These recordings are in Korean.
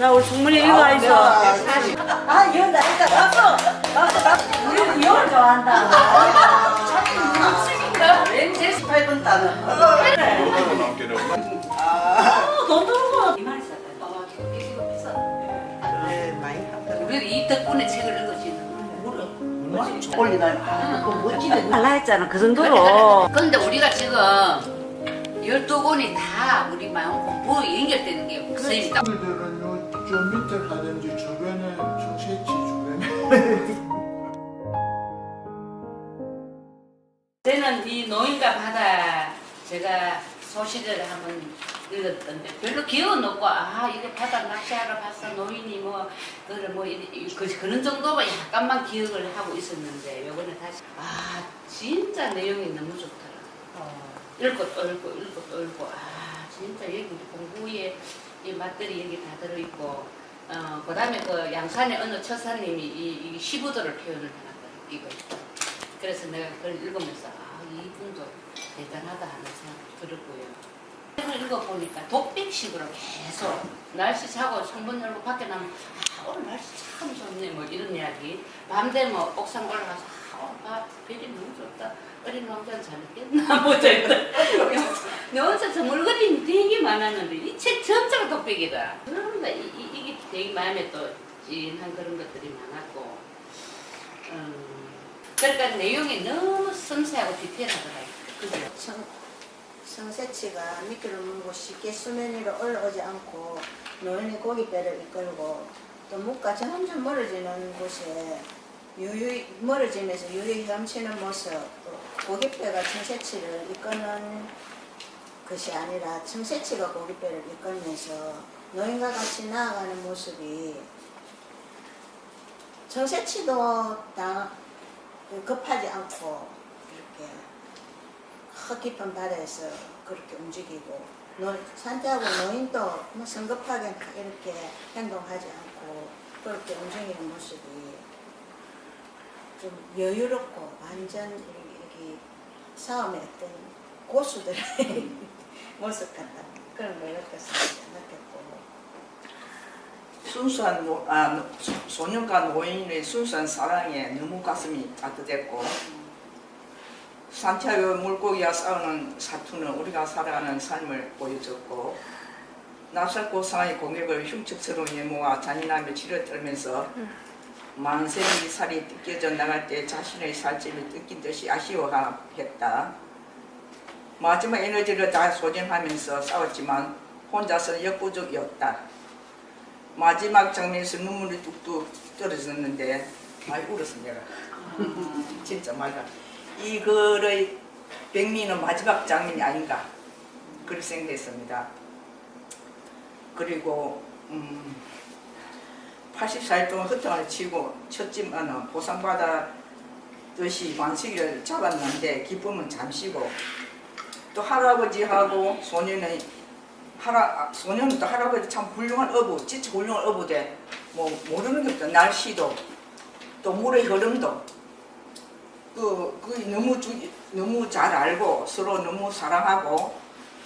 자, 우리 충분히 이거 있어. 아, 이건 나니까 박수. 우리는 이걸 좋아한다. 왠지 18분 따는. 돈 들고. 이만 있었다. 이거 비싸. 네, 많이 합니다. 우리 이 덕분에 책을 읽었지. 올리나. 또 멋지네. 달라 했잖아, 그 정도로. 근데 우리가 지금 12권이 다 우리 마음 공부 연결되는 게 없습니다. 우리들은 좀 밑에 가든지 주변에 청새치 주변에 저는 이 노인과 바다 제가 소시를 한번 읽었던데 별로 기억은 없고 아 이거 바다 낚시하러 갔어 노인이 뭐 그런 정도만 약간만 기억을 하고 있었는데 요번에 다시 아 진짜 내용이 너무 좋더라. 읽고 또 읽고 읽고 또 읽고 아 진짜 여기 공부에 이 맛들이 여기 다 들어있고 그 다음에 그 양산의 어느 처사님이 이 시부도를 표현을 해놨거든 이거. 그래서 내가 그걸 읽으면서 아 이분도 대단하다 하는 생각이 들었고요. 책을 읽어보니까 독백식으로 계속 날씨 자고 창문 열고 밖에 나면 아 오늘 날씨 참 좋네 뭐 이런 이야기 밤 되면 옥상 올라가서 아 별이 너무 좋다 어린 왕자는 잘했겠나 뭐 저랬다 내 혼자 저 물건이 되게 많았는데 이 책 전체가 독백이다. 그런데 이게 되게 마음에 또 찐한 그런 것들이 많았고 그러니까 내용이 너무 섬세하고 디테일하더라고요. 그죠? 성새치가 미끼를 물고 쉽게 수면 위로 올라오지 않고 노인이 고깃배를 이끌고 또 묵과 점점 멀어지는 곳에 멀어지면서 유유히 헤엄치는 모습, 또 고깃배가 청새치를 이끄는 것이 아니라 청새치가 고깃배를 이끌면서 노인과 같이 나아가는 모습이 청새치도 급하지 않고 이렇게 깊은 바다에서 그렇게 움직이고 산자하고 노인도 뭐 성급하게 이렇게 행동하지 않고 그렇게 움직이는 모습이 좀 여유롭고 완전 이렇게 싸움의 어떤 고수들의 모습 같다 그런 걸 느꼈고 순수한 소년과 노인의 순수한 사랑에 너무 가슴이 따뜻했고 산티아고 물고기와 싸우는 사투는 우리가 살아가는 삶을 보여줬고 납살고 상의 공격을 흉측스러운 예모와 잔인함에 치러들면서 만세의 살이 뜯겨져 나갈 때 자신의 살집을 뜯긴 듯이 아쉬워했다. 마지막 에너지를 다 소진하면서 싸웠지만 혼자서는 역부족이었다. 마지막 장면에서 눈물이 뚝뚝 떨어졌는데 많이 울었어 내가. 진짜 말이야. 이 글의 백미는 마지막 장면이 아닌가 그렇게 생각했습니다. 그리고 84일 동안 허탕을 치고 쳤지만 보상받았듯이 만식이를 잡았는데 기쁨은 잠시고 또 할아버지하고 소년은 또 할아버지 참 훌륭한 어부, 진짜 훌륭한 어부대 뭐 모르는 게 없다. 날씨도 또 물의 흐름도 너무 잘 알고 서로 너무 사랑하고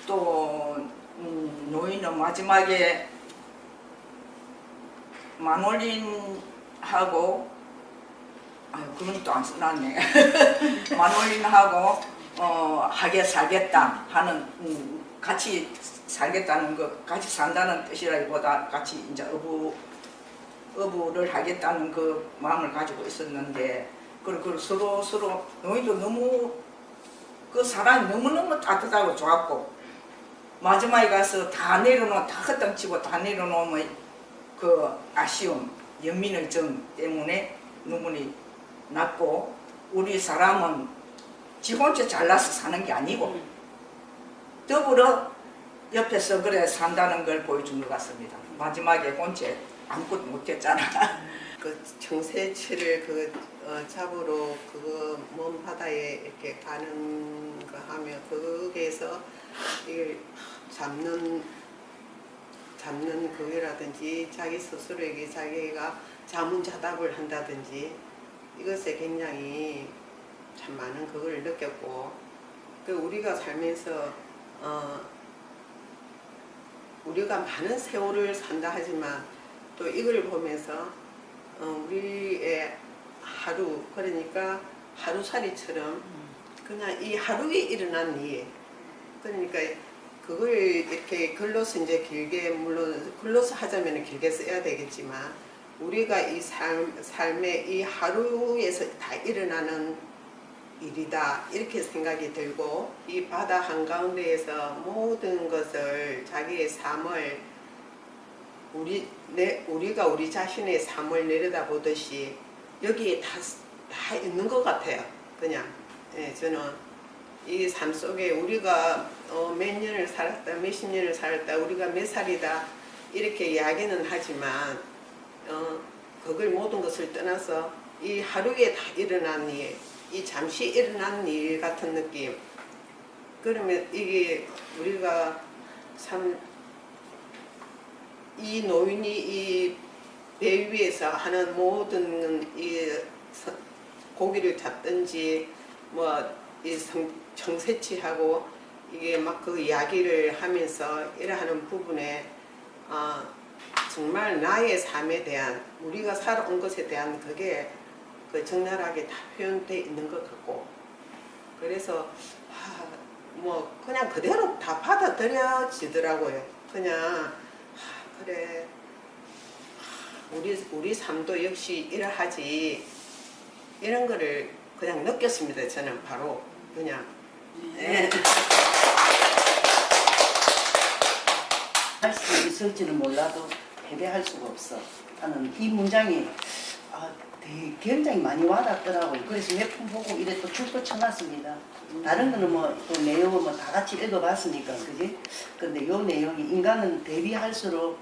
또 노인은 마지막에 마놀린하고 그건 또 안 써놨네. 마놀린하고 하게 살겠다 하는 같이 살겠다는 것, 같이 산다는 뜻이라기보다 같이 이제 어부를 하겠다는 그 마음을 가지고 있었는데. 그리고 서로 노인도 너무 그 사람이 너무너무 따뜻하고 좋았고 마지막에 가서 다 헛땅치고 다 내려놓으면 그 아쉬움, 연민의 정 때문에 눈물이 났고 우리 사람은 지 혼자 잘나서 사는 게 아니고 더불어 옆에서 그래 산다는 걸 보여준 것 같습니다. 마지막에 혼자 아무것도 못했잖아. 그 청새치를 잡으러 먼 바다에 이렇게 가는 거 하면 거기에서 이걸 잡는 그거라든지 자기 스스로에게 자기가 자문자답을 한다든지 이것에 굉장히 참 많은 그걸 느꼈고 우리가 살면서 우리가 많은 세월을 산다 하지만 또 이걸 보면서 우리의 하루, 그러니까 하루살이처럼 그냥 이 하루에 일어난 일, 그러니까 그걸 이렇게 글로서 이제 길게, 물론 글로서 하자면 길게 써야 되겠지만 우리가 이 삶의 이 하루에서 다 일어나는 일이다, 이렇게 생각이 들고, 이 바다 한가운데에서 모든 것을, 자기의 삶을 우리가 우리 자신의 삶을 내려다보듯이 여기에 다 있는 것 같아요. 그냥 저는 이 삶 속에 우리가 몇 년을 살았다, 몇십 년을 살았다, 우리가 몇 살이다 이렇게 이야기는 하지만 그걸 모든 것을 떠나서 이 하루에 다 일어난 일, 이 잠시 일어난 일 같은 느낌. 그러면 이게 우리가 참 이 노인이 이 배 위에서 하는 모든 이 고기를 잡든지 뭐 이 청새치하고 이게 막 그 이야기를 하면서 이러하는 부분에 정말 나의 삶에 대한, 우리가 살아온 것에 대한 그게 그 적나라하게 다 표현되어 있는 것 같고, 그래서 뭐 그냥 그대로 다 받아들여지더라고요. 그냥 그래, 우리 삶도 역시 이러하지, 이런 거를 그냥 느꼈습니다. 저는 바로 그냥. 네. 할 수 있을지는 몰라도 패배할 수가 없어 하는 이 문장이 굉장히 많이 와닿더라고요. 그래서 몇 편 보고 이래 또 줄도 쳐놨습니다. 다른 거는 뭐 또 내용을 뭐 다 같이 읽어봤으니까, 그지? 근데 요 내용이 인간은 패배할수록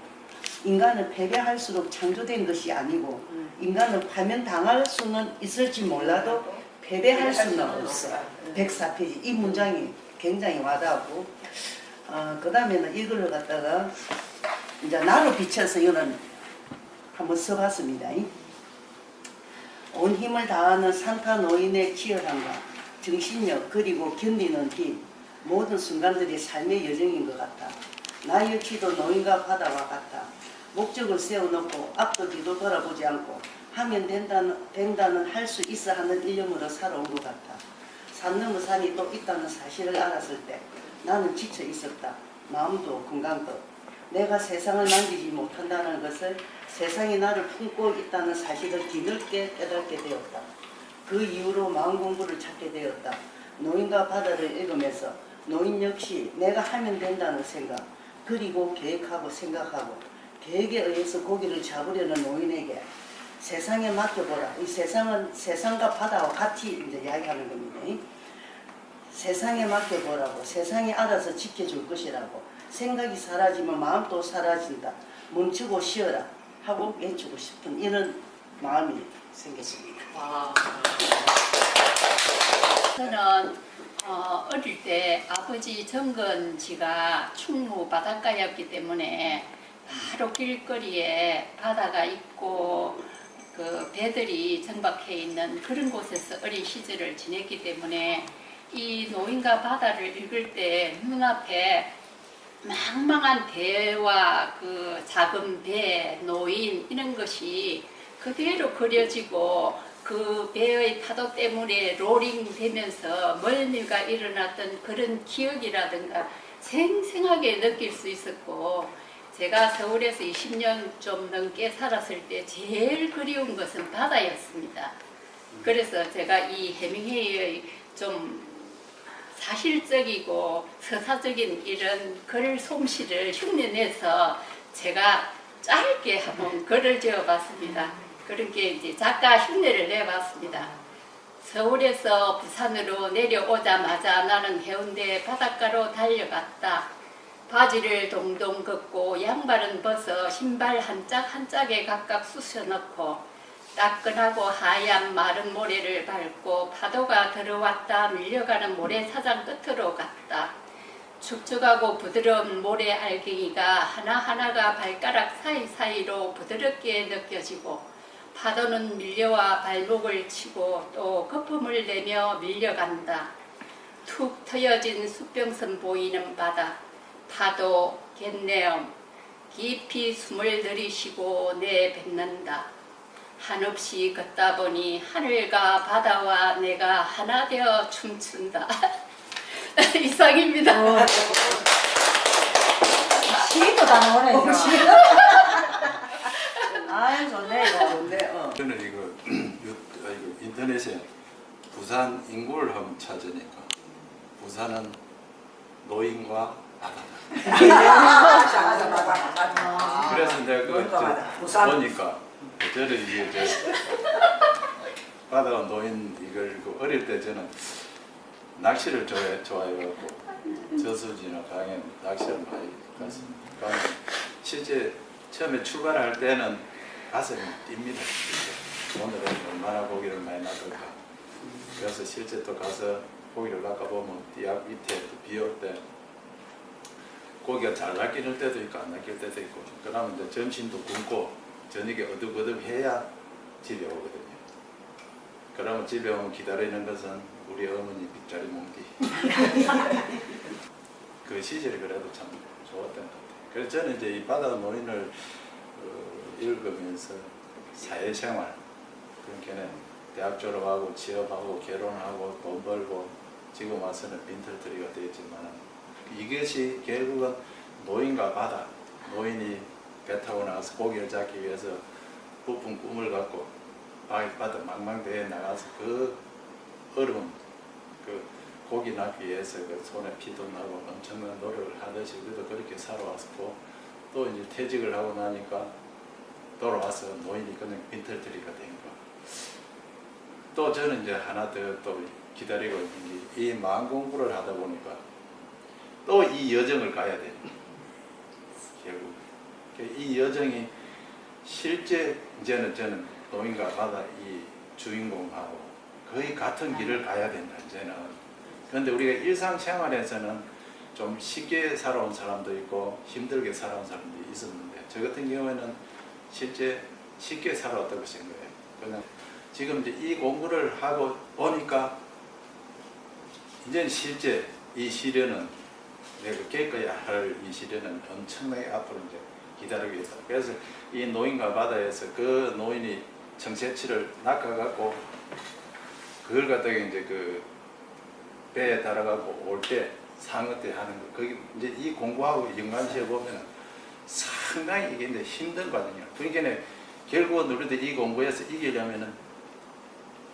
창조된 것이 아니고, 인간은 파면당할 수는 있을지 몰라도 패배할 수는 없어. 104페이지 이 문장이 굉장히 와닿고, 그 다음에는 이걸 갖다가 이제 나로 비춰서 이거는 한번 써봤습니다. 온 힘을 다하는 산타 노인의 치열함과 정신력, 그리고 견디는 힘, 모든 순간들이 삶의 여정인 것 같다. 나 역시도 노인과 바다와 같다. 목적을 세워놓고 앞도 뒤도 돌아보지 않고 하면 된다는 할 수 있어 하는 일념으로 살아온 것 같다. 산 넘어 산이 또 있다는 사실을 알았을 때 나는 지쳐 있었다. 마음도 건강도. 내가 세상을 만지지 못한다는 것을, 세상이 나를 품고 있다는 사실을 뒤늦게 깨닫게 되었다. 그 이후로 마음 공부를 찾게 되었다. 노인과 바다를 읽으면서 노인 역시 내가 하면 된다는 생각, 그리고 계획하고 생각하고 계획에 의해서 고기를 잡으려는 노인에게 세상에 맡겨보라. 이 세상은 세상과 바다와 같이 이제 이야기하는 겁니다. 세상에 맡겨보라고. 세상이 알아서 지켜줄 것이라고. 생각이 사라지면 마음도 사라진다. 멈추고 쉬어라 하고 외치고 싶은 이런 마음이 생겼습니다. 저는 어릴 때 아버지 정근지가 충무 바닷가였기 때문에 바로 길거리에 바다가 있고 그 배들이 정박해 있는 그런 곳에서 어린 시절을 지냈기 때문에 이 노인과 바다를 읽을 때 눈앞에 망망한 배와 그 작은 배, 노인 이런 것이 그대로 그려지고, 그 배의 파도 때문에 로링 되면서 멀미가 일어났던 그런 기억이라든가 생생하게 느낄 수 있었고, 제가 서울에서 20년 좀 넘게 살았을 때 제일 그리운 것은 바다였습니다. 그래서 제가 이 해밍웨이의 좀 사실적이고 서사적인 이런 글 솜씨를 흉내내서 제가 짧게 한번 글을 지어봤습니다. 그렇게 이제 작가 흉내를 내봤습니다. 서울에서 부산으로 내려오자마자 나는 해운대 바닷가로 달려갔다. 바지를 동동 걷고 양발은 벗어 신발 한 짝 한 짝에 각각 쑤셔넣고 따끈하고 하얀 마른 모래를 밟고 파도가 들어왔다 밀려가는 모래사장 끝으로 갔다. 축축하고 부드러운 모래 알갱이가 하나하나가 발가락 사이사이로 부드럽게 느껴지고, 파도는 밀려와 발목을 치고 또 거품을 내며 밀려간다. 툭 트여진 수평선 보이는 바다, 파도, 갯내음, 깊이 숨을 들이쉬고 내뱉는다. 한없이 걷다 보니 하늘과 바다와 내가 하나 되어 춤춘다. 이상입니다. 시도 다 나오네 이거. 아유 좋네 이거. 좋은데 저는 이거 인터넷에 부산 인구를 한번 찾으니까 부산은 노인과 바다다. 맞아. 그래서 내가 노인과 바다. 부산. 보니까 저는 이게 바다와 노인 이걸 어릴 때 저는 낚시를 좋아해갖고 저수지나 강에 낚시를 많이 갔습니다. 그러니까 실제 처음에 출발할 때는 가슴이 뜁니다. 오늘은 얼마나 고기를 많이 낚을까. 그래서 실제 또 가서 고기를 낚아보면 뒤앞 밑에 비 올 때 고기가 잘 낚이는 때도 있고 안 낚일 때도 있고, 그러면 이제 점심도 굶고 저녁에 어둑어둑해야 집에 오거든요. 그러면 집에 오면 기다리는 것은 우리 어머니 빗자리 몽디. 그 시절이 그래도 참 좋았던 것 같아요. 그래서 저는 이제 이 바다 노인을 읽으면서 사회생활, 그러니까 대학 졸업하고 취업하고 결혼하고 돈 벌고 지금 와서는 빈털터리가 되었지만 이것이 결국은 노인과 바다, 노인이 배 타고 나가서 고기를 잡기 위해서 부푼 꿈을 갖고 바다 망망대해에 나가서 그 어려운 그 고기 낚기 위해서 그 손에 피도 나고 엄청난 노력을 하듯이 그래도 그렇게 살아왔고, 또 이제 퇴직을 하고 나니까 돌아와서 노인이 그냥 빈털터리가 된 거. 또 저는 이제 하나 더 또 기다리고 있는 게 이 마음 공부를 하다 보니까 또 이 여정을 가야 돼요. 결국 이 여정이 실제 이제는 저는 노인과 바다 이 주인공하고 거의 같은 길을 가야 된다 이제는. 그런데 우리가 일상생활에서는 좀 쉽게 살아온 사람도 있고 힘들게 살아온 사람도 있었는데, 저 같은 경우에는 실제 쉽게 살아왔다고 생각해요. 그냥 지금 이제 이 공부를 하고 보니까 이제 실제 이 시련은 내가 겪어야 할 이 시련은 엄청나게 앞으로 이제 기다리고 있다. 그래서 이 노인과 바다에서 그 노인이 청새치를 낚아갖고 그걸 갖다가 이제 그 배에 달아갖고 올 때 상어 때 하는 거, 거기 이제 이 공부하고 연관시해 보면 상당히 이게 이제 힘든 과정이야. 그러니까 결국은 우리도 이 공부에서 이기려면은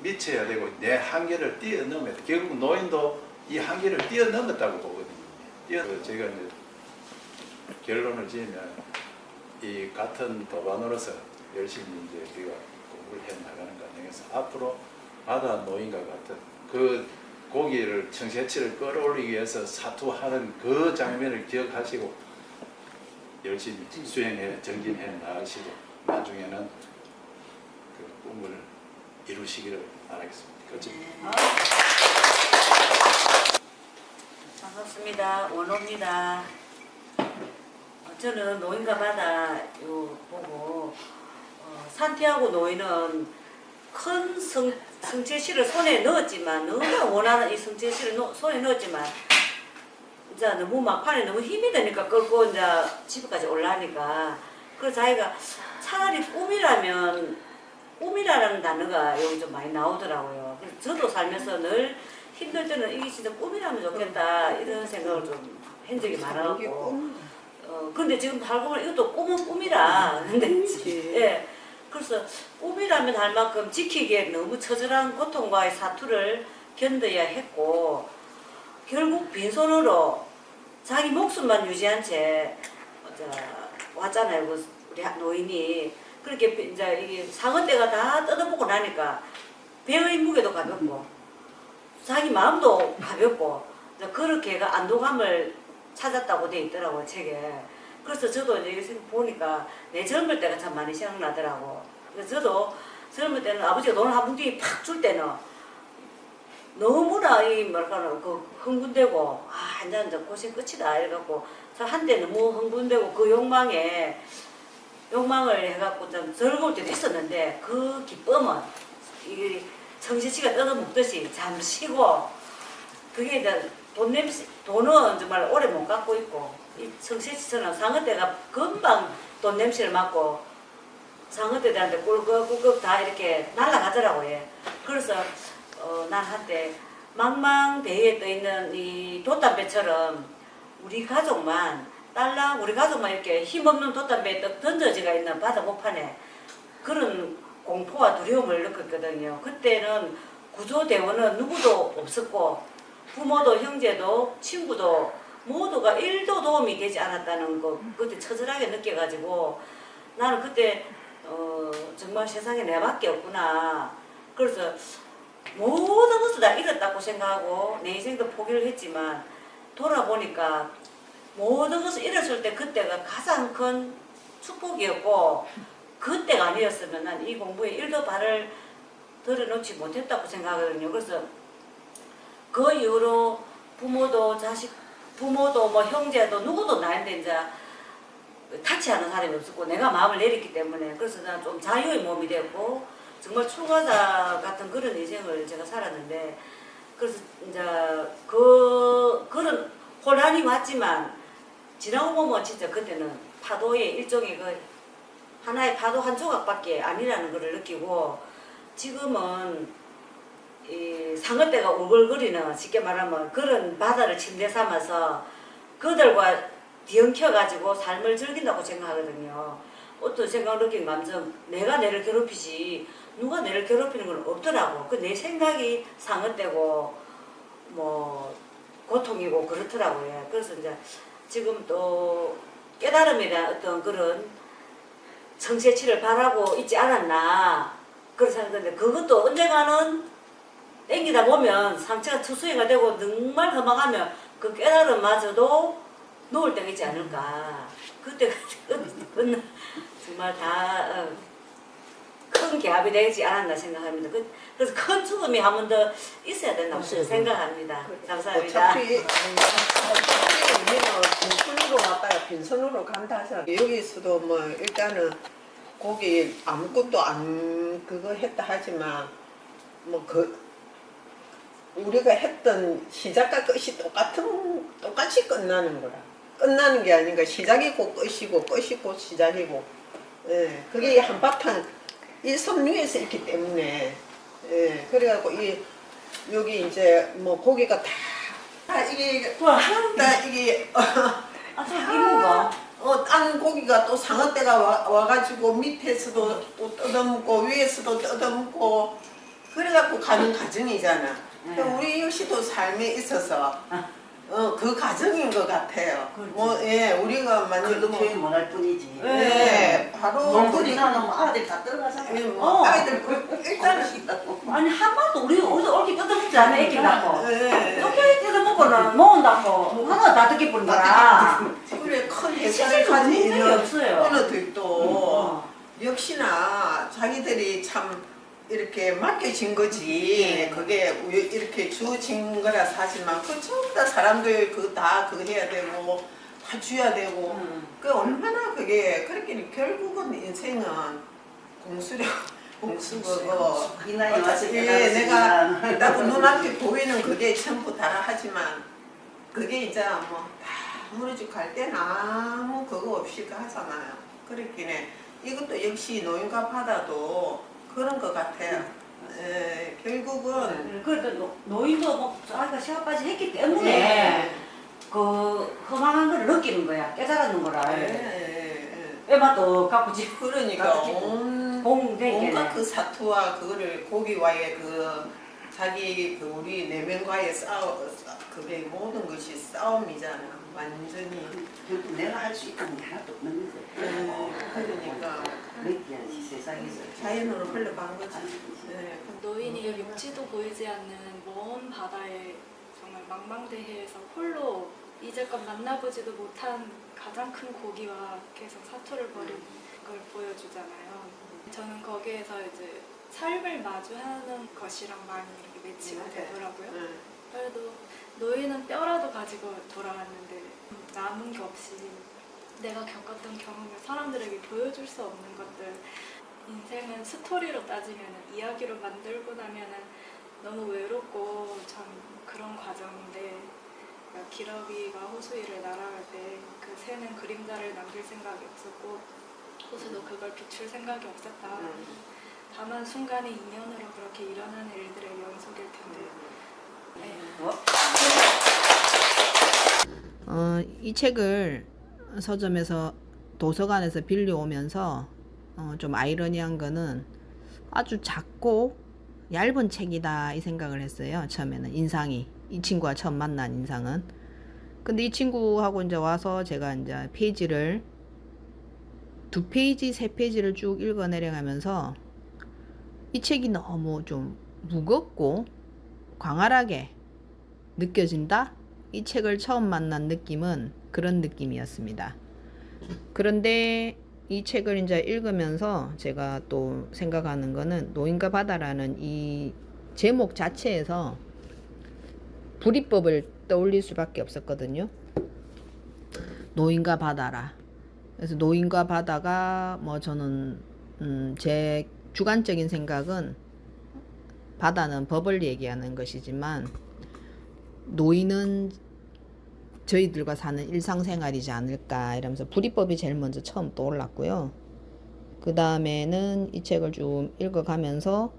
미쳐야 되고 내 한계를 뛰어넘어야 돼. 결국 노인도 이 한계를 뛰어넘었다고 보거든요. 제가 이제 결론을 지으면 이 같은 도반으로서 열심히 이제 우리가 공부를 해 나가는 과정에서 앞으로 바다 노인과 같은 그 고기를 청새치를 끌어올리기 위해서 사투하는 그 장면을 기억하시고 열심히 수행해 정진해 나가시고 나중에는 그 꿈을 이루시기를 바라겠습니다. 끝입니다. 반갑습니다. 원호입니다. 저는 노인과 바다 보고 산티아고 노인은 큰 성체실을 손에 넣었지만, 너무나 원하는 이 성체실을 손에 넣었지만 이제 너무 막판에 너무 힘이 드니까 끌고 이제 집에까지 올라가니까, 그래서 자기가 차라리 꿈이라는 단어가 여기 좀 많이 나오더라고요. 그래서 저도 살면서 늘 힘들 때는 이게 진짜 꿈이라면 좋겠다 이런 생각을 좀 한 적이 많아갖고, 근데 지금 살고 보면 이것도 꿈은 꿈이라. 근데 예, 그래서 꿈이라면 할 만큼 지키기에 너무 처절한 고통과의 사투를 견뎌야 했고, 결국 빈손으로 자기 목숨만 유지한 채 왔잖아요. 우리 노인이. 그렇게 이제 이게 상어떼가 다 뜯어먹고 나니까 배의 무게도 가볍고 자기 마음도 가볍고 그렇게 안도감을 찾았다고 돼 있더라고요, 책에. 그래서 저도 이제 보니까 내 젊을 때가 참 많이 생각나더라고. 그래서 저도 젊을 때는 아버지가 돈을 한 뭉텅이 팍 줄 때는 너무나 그 흥분되고, 이제 고생 끝이다 이래갖고 한때 너무 흥분되고 그 욕망을 해갖고 좀 즐거울 때도 있었는데, 그 기쁨은 이게 청새치가 뜯어먹듯이 잠시고, 그게 이제 돈은 정말 오래 못 갖고 있고 이 청새치처럼 상어떼가 금방 돈 냄새를 맡고 상어떼들한테 꿀꺽꿀꺽 다 이렇게 날아가더라고요. 예. 그래서 난 한때 망망대해에 떠있는 이 돛담배처럼 우리 가족만 이렇게 힘없는 돛담배에 떡 던져지가 있는 바다 목판에 그런 공포와 두려움을 느꼈거든요. 그때는 구조대원은 누구도 없었고 부모도 형제도 친구도 모두가 1도 도움이 되지 않았다는 거 그때 처절하게 느껴가지고 나는 그때 정말 세상에 내밖에 없구나. 그래서 모든 것을 다 잃었다고 생각하고 내 인생도 포기를 했지만 돌아보니까 모든 것을 잃었을 때 그때가 가장 큰 축복이었고 그때가 아니었으면 난 이 공부에 1도 발을 들여놓지 못했다고 생각하거든요. 그래서 그 이후로 부모도 뭐 형제도 누구도 나한테 이제 타치하는 사람이 없었고 내가 마음을 내렸기 때문에 그래서 난 좀 자유의 몸이 됐고 정말 출가자 같은 그런 인생을 제가 살았는데 그래서 이제 그런 혼란이 왔지만 지나고 보면 진짜 그때는 파도의 일종의 그 하나의 파도 한 조각밖에 아니라는 걸 느끼고 지금은 이 상어떼가 오글거리는 쉽게 말하면 그런 바다를 침대 삼아서 그들과 뒤엉켜가지고 삶을 즐긴다고 생각하거든요. 어떤 생각을 느낀 감정 내가 내를 괴롭히지 누가 내를 괴롭히는 건 없더라고. 그 내 생각이 상어떼고 뭐 고통이고 그렇더라고요. 그래서 이제 지금 또 깨달음에 대한 어떤 그런 성세치를 바라고 있지 않았나 그런 생각인데 그것도 언젠가는 땡기다 보면 상처가 투수해가 되고 정말 허망하면 그 깨달음마저도 놓을 때가 있지 않을까. 그때가 정말 다 큰 개합이 되지 않았나 생각합니다. 그래서 큰 죽음이 한 번 더 있어야 된다고 생각합니다. 감사합니다. 어차피 우리는 빈손으로 왔다가 빈손으로 간다 하잖아. 여기서도 뭐 일단은 거기 아무것도 안 그거 했다 하지만 뭐 우리가 했던 시작과 끝이 똑같이 끝나는 거라. 끝나는 게 아닌가. 시작이고 끝이고 끝이고 시작이고. 예, 그게 한바탕 일섬유에서 있기 때문에. 예, 그래갖고 여기 이제 뭐 고기가 다 이게 다 이게 딴 고기가 또 상어떼가 와가지고 밑에서도 또 뜯어먹고 위에서도 뜯어먹고 그래갖고 가는 과정이잖아. 우리 역시도 삶에 있어서 그 과정인 것 같아요. 뭐, 예, 우리가 만약 그걸로 표현 못할 뿐이지. 예, 바로 농부지 나는 뭐 아들 다 들어가잖아. 예, 뭐 아이들 일단은 아니 한 번도 우리 어디서 옳게 뜯어먹지 않아 애기 낳고 예, 이렇게 뜯어먹고는 모은다고 하나 다 듣게 보는 거라 그래 큰 실질적으로 햇살을 가진 문제가 있는 없어요. 어느들도 역시나 자기들이 참 이렇게 맡겨진 거지. 그게 이렇게 주어진 거라 사지만 그 전부 다 사람들 다 그거 해야 되고 다 줘야 되고 그 얼마나 그게 그렇게 결국은 인생은 공수거고 이 나이 와서 내가 깨달았으니까. 나도 눈앞에 보이는 그게 전부 다 하지만 그게 이제 뭐 다 무너져 갈 때는 아무 그거 없이 하잖아요. 그렇긴 해. 이것도 역시 노인과 바다도 그런 것 같아요. 예, 결국은 그래도 노인도 뭐 자기가 시합까지 했기 때문에 네. 그 허망한 걸 느끼는 거야 깨달았는 거라 예. 애맛도 갖고 지금 그러니까 온갖 그 사투와 그거를 고기와의 그 자기 그 우리 내면과의 그게 모든 것이 싸움이잖아. 완전히. 결국 내가 할 수 있는 게 하나도 없는 거지. 그러니까 느끼야지 세상에서. 자연으로 흘러간 거지. 네. 노인이 육지도 보이지 않는 먼 바다에 정말 망망대해에서 홀로 이제껏 만나보지도 못한 가장 큰 고기와 계속 사투를 벌이는 걸 보여주잖아요. 저는 거기에서 이제 삶을 마주하는 것이랑 많이 이렇게 매치가 되더라고요. 그래도 노인은 뼈라도 가지고 돌아왔는데 남은 게 없이 내가 겪었던 경험을 사람들에게 보여줄 수 없는 것들. 인생은 스토리로 따지면 이야기로 만들고 나면은 너무 외롭고 참 그런 과정인데 그러니까 기러기가 호수 위를 날아갈 때 그 새는 그림자를 남길 생각이 없었고 호수도 그걸 비출 생각이 없었다. 다만 순간의 인연으로 그렇게 일어나는 일들의 연속일 텐데. 네. 이 책을 서점에서 도서관에서 빌려오면서 좀 아이러니한 거는 아주 작고 얇은 책이다 이 생각을 했어요. 처음에는 인상이, 이 친구와 처음 만난 인상은. 근데 이 친구하고 이제 와서 제가 이제 페이지를 2페이지, 3페이지를 쭉 읽어 내려가면서 이 책이 너무 좀 무겁고 광활하게 느껴진다? 이 책을 처음 만난 느낌은 그런 느낌이었습니다. 그런데 이 책을 이제 읽으면서 제가 또 생각하는 거는 노인과 바다라는 이 제목 자체에서 불이법을 떠올릴 수밖에 없었거든요. 노인과 바다라. 그래서 노인과 바다가 뭐 저는 제 주관적인 생각은 바다는 법을 얘기하는 것이지만 노인은 저희들과 사는 일상생활이지 않을까 이러면서 불이법이 제일 먼저 처음 떠올랐고요. 그 다음에는 이 책을 좀 읽어가면서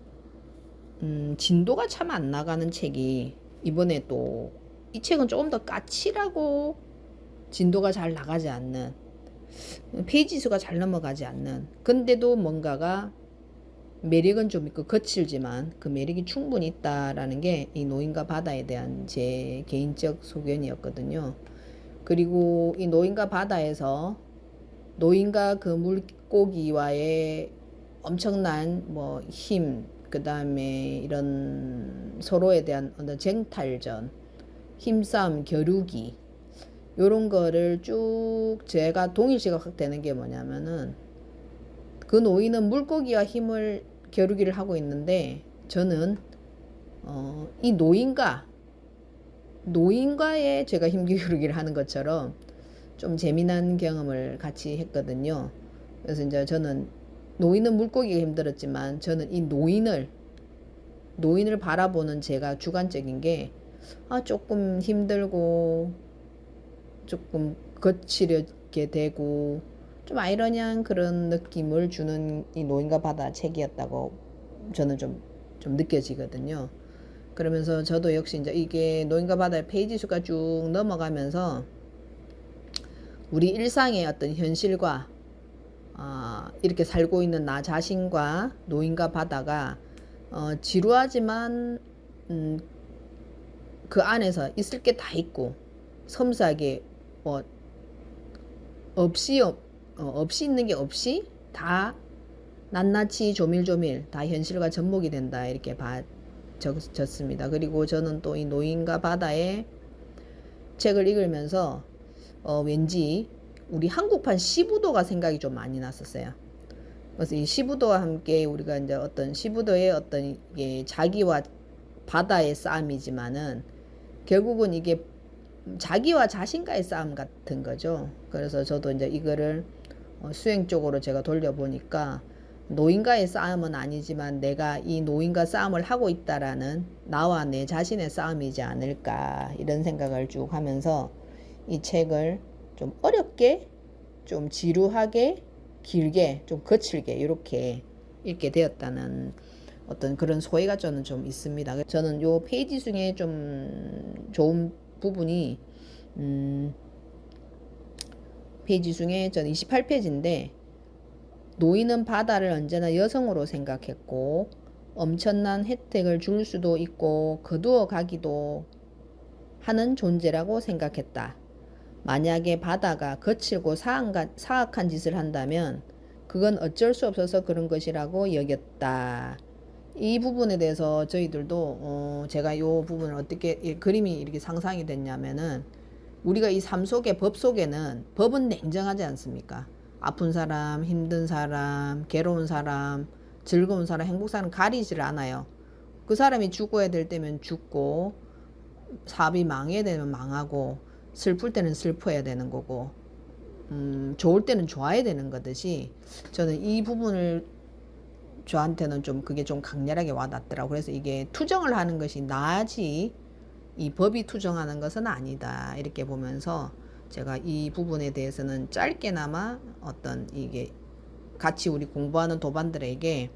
진도가 참 안 나가는 책이 이번에 또 이 책은 조금 더 까칠하고 진도가 잘 나가지 않는, 페이지 수가 잘 넘어가지 않는, 근데도 뭔가가 매력은 좀 있고 거칠지만 그 매력이 충분히 있다라는 게 이 노인과 바다에 대한 제 개인적 소견이었거든요. 그리고 이 노인과 바다에서 노인과 그 물고기와의 엄청난 뭐 힘, 그 다음에 이런 서로에 대한 어떤 쟁탈전, 힘싸움, 겨루기, 요런 거를 쭉 제가 동일시가 확 되는 게 뭐냐면은 그 노인은 물고기와 힘을 겨루기를 하고 있는데 저는 이 노인과의 제가 힘 겨루기를 하는 것처럼 좀 재미난 경험을 같이 했거든요. 그래서 이제 저는 노인은 물고기가 힘들었지만 저는 이 노인을 바라보는 제가 주관적인 게 조금 힘들고 조금 거칠게 되고 좀 아이러니한 그런 느낌을 주는 이 노인과 바다 책이었다고 저는 좀 느껴지거든요. 그러면서 저도 역시 이제 이게 노인과 바다의 페이지 수가 쭉 넘어가면서 우리 일상의 어떤 현실과 이렇게 살고 있는 나 자신과 노인과 바다가 지루하지만 그 안에서 있을 게 다 있고 섬세하게 뭐 없이 있는 게 없이 다 낱낱이 조밀조밀 다 현실과 접목이 된다 이렇게 적었습니다. 그리고 저는 또 이 노인과 바다의 책을 읽으면서 왠지 우리 한국판 시부도가 생각이 좀 많이 났었어요. 그래서 이 시부도와 함께 우리가 이제 어떤 시부도의 어떤 이게 자기와 바다의 싸움이지만은 결국은 이게 자기와 자신과의 싸움 같은 거죠. 그래서 저도 이제 이거를 수행 쪽으로 제가 돌려보니까 노인과의 싸움은 아니지만 내가 이 노인과 싸움을 하고 있다라는 나와 내 자신의 싸움이지 않을까 이런 생각을 쭉 하면서 이 책을 좀 어렵게, 좀 지루하게, 길게, 좀 거칠게 이렇게 읽게 되었다는 어떤 그런 소회가 저는 좀 있습니다. 저는 요 페이지 중에 좀 좋은 부분이 페이지 중에 전 28페이지인데 노인은 바다를 언제나 여성으로 생각했고 엄청난 혜택을 줄 수도 있고 거두어 가기도 하는 존재라고 생각했다. 만약에 바다가 거칠고 사악한 짓을 한다면 그건 어쩔 수 없어서 그런 것이라고 여겼다. 이 부분에 대해서 저희들도 제가 이 부분을 어떻게 그림이 이렇게 상상이 됐냐면은 우리가 이 삶 속에 법 속에는 법은 냉정하지 않습니까? 아픈 사람, 힘든 사람, 괴로운 사람, 즐거운 사람, 행복 사람 가리지를 않아요. 그 사람이 죽어야 될 때면 죽고 사업이 망해야 되면 망하고 슬플 때는 슬퍼야 되는 거고 좋을 때는 좋아야 되는 거듯이 저는 이 부분을 저한테는 좀 그게 좀 강렬하게 와닿더라고요. 그래서 이게 투정을 하는 것이 나아지 이 법이 투정하는 것은 아니다. 이렇게 보면서 제가 이 부분에 대해서는 짧게나마 어떤 이게 같이 우리 공부하는 도반들에게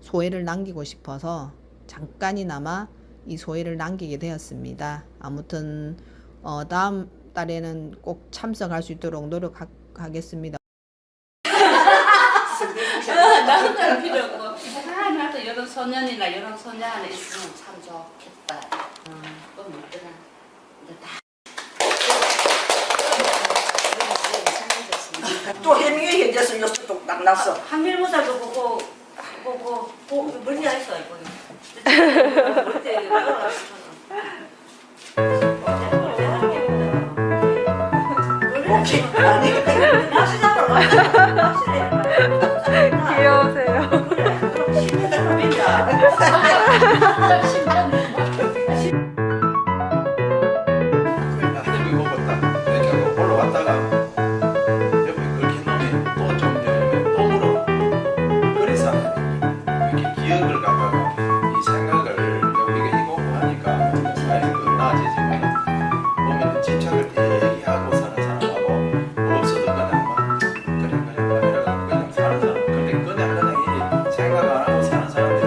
소회를 남기고 싶어서 잠깐이나마 이 소회를 남기게 되었습니다. 아무튼 다음 달에는 꼭 참석할 수 있도록 노력하겠습니다. 남자는 필요 없고 나도 이런 소년이나 이런 소녀 안에 있으면 참 좋겠다. 또 뭐더라. 근데 다 또 해밍이 현재서 요새 또딱 났어. 항밀무사도 보고 멀리 했어 이거. 멀리 귀여우세요. 여기 먹었다. 이렇게 올라왔다가 여기 긁힌 놈이 또 좀 열면 또 물어. 그래서 이렇게 기억을 갖다가 이 생각을 여기가 이거 하니까 많이 나아지지만 보면 집착을 되게 하고 사는 사람하고 없어도 그냥 막 이러고 그냥 사는 사람. 근데 그냥 이 생각 안 하고 사는 사람들이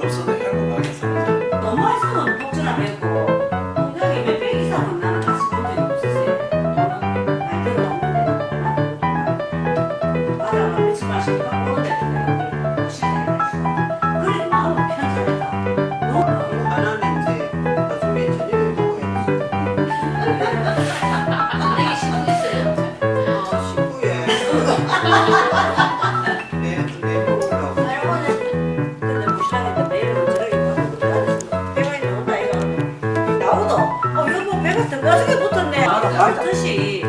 없어도 행복하게 사는 사람. 너무 했으면 복지나 맺고 분명히 몇백 이상은 나는 다시 본 적이 없었어요. 말대로 없는데 바다가 며칠 마시고 그런 데도 내가 싫다. 그래 마음이 편안했다. 너무 안 하면 이제 나중에 저녁에 먹어야지. 되게 신기했어요. 19에 내 먹으려고. 할머니 근데 무시하니까 내일은 저녁에 밥을 못 배가 있는 온다 이거 나오도 여보 배가 등가죽에 붙었네. 말듯이